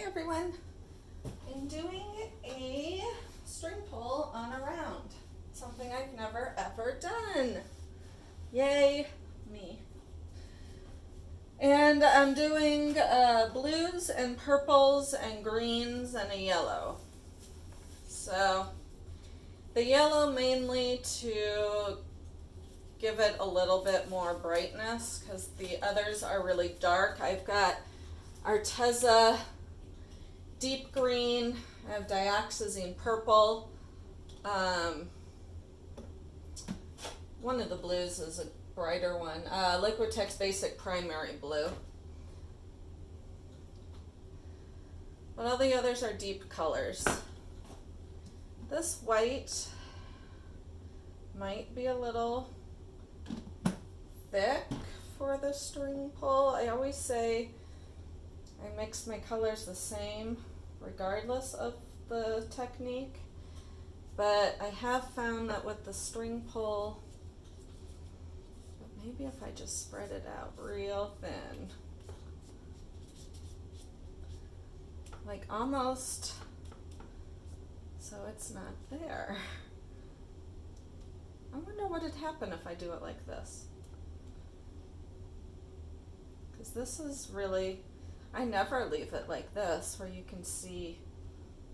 Hey everyone, I'm doing a string pull on a round, something I've never ever done. Yay, me. And I'm doing blues and purples and greens and a yellow. So the yellow mainly to give it a little bit more brightness because the others are really dark. I've got ARTEZA deep green, I have dioxazine purple. One of the blues is a brighter one. Liquitex Basic Primary Blue. But all the others are deep colors. This white might be a little thick for the string pull. I always say I mix my colors the same regardless of the technique, but I have found that with the string pull, maybe if I just spread it out real thin, like almost so it's not there. I wonder what would happen if I do it like this, because this is really, I never leave it like this where you can see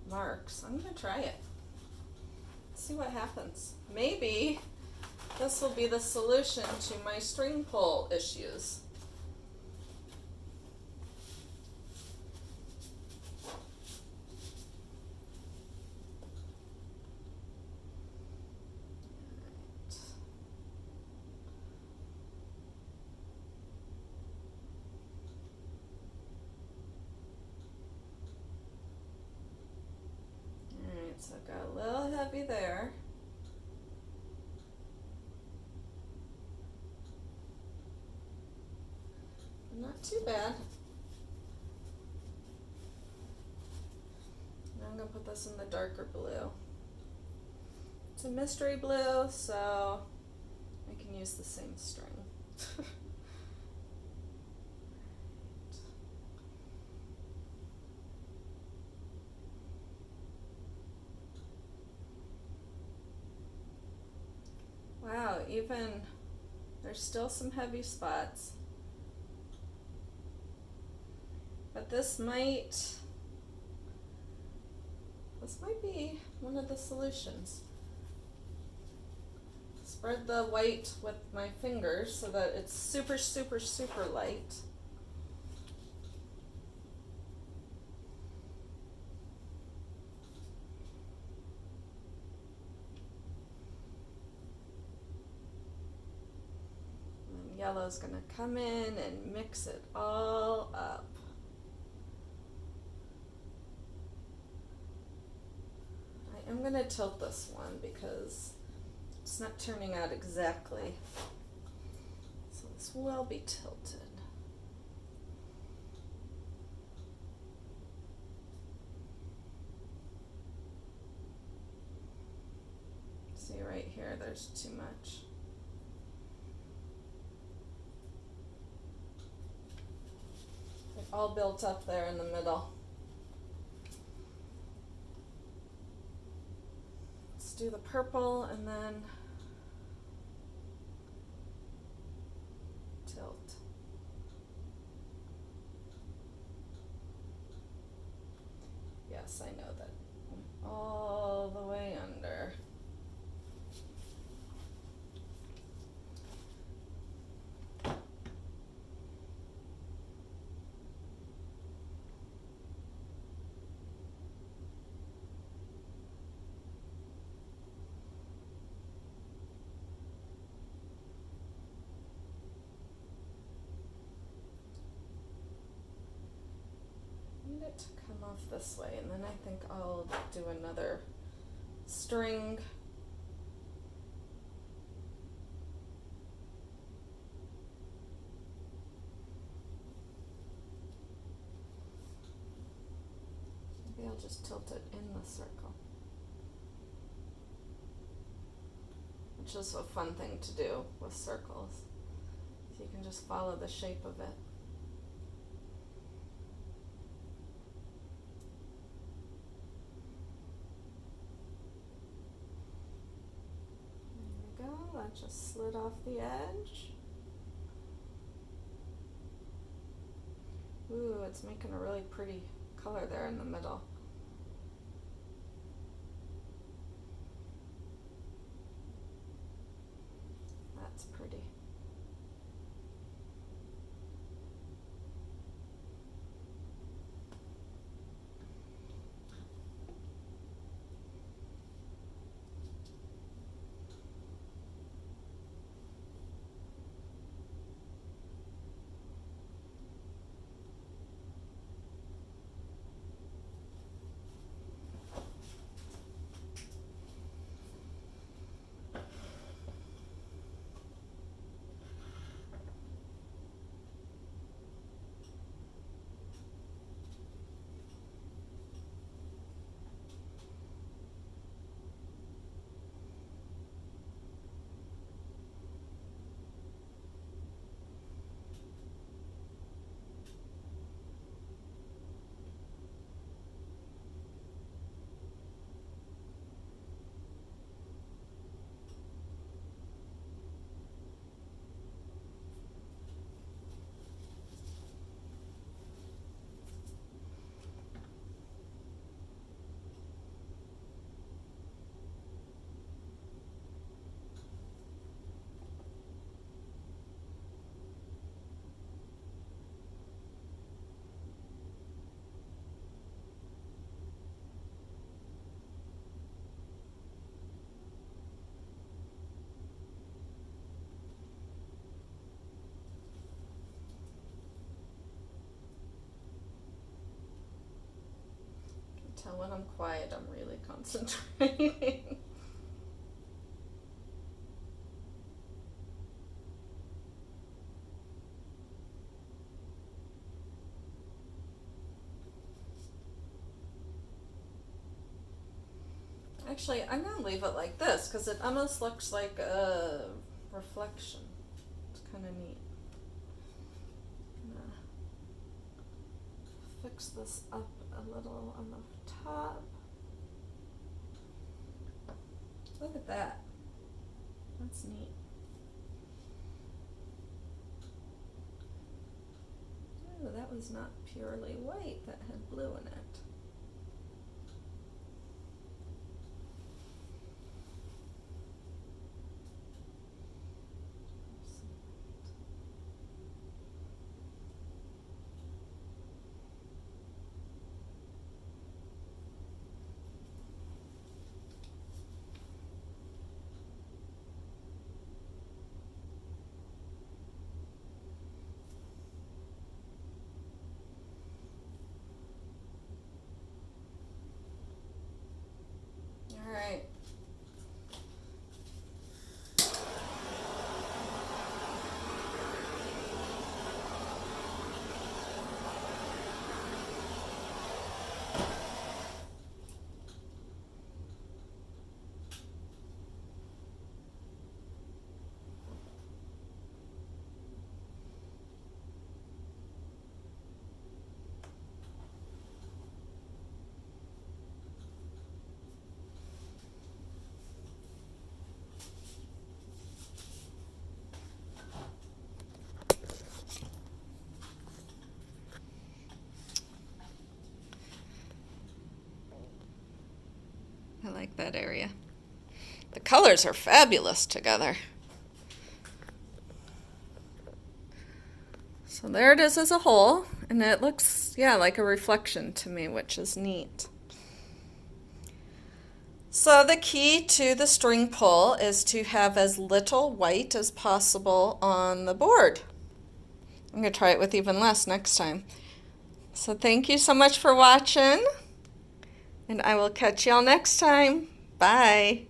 marks. I'm going to try it. See what happens. Maybe this will be the solution to my string pull issues. So it got a little heavy there. Not too bad. Now I'm going to put this in the darker blue. It's a mystery blue, so I can use the same string. Wow, even there's still some heavy spots. But this might be one of the solutions. Spread the white with my fingers so that it's super, super, super light. Yellow's going to come in and mix it all up. I am going to tilt this one because it's not turning out exactly. So this will be tilted. See right here, there's too much. All built up there in the middle. Let's do the purple and then tilt. Yes, I know that. All the way under. It to come off this way, and then I think I'll do another string. Maybe I'll just tilt it in the circle, which is a fun thing to do with circles. So you can just follow the shape of it. just slid off the edge. Ooh, it's making a really pretty color there in the middle. That's pretty. Tell when I'm quiet, I'm really concentrating. Actually, I'm going to leave it like this because it almost looks like a reflection. It's kind of neat. I'm going to fix this up a little on the top. Look at that. That's neat. Oh, that was not purely white. That had blue in it. All right. I like that area. The colors are fabulous together. So there it is as a whole, and it looks, yeah, like a reflection to me, which is neat. So the key to the string pull is to have as little white as possible on the board. I'm going to try it with even less next time. So thank you so much for watching, and I will catch y'all next time. Bye.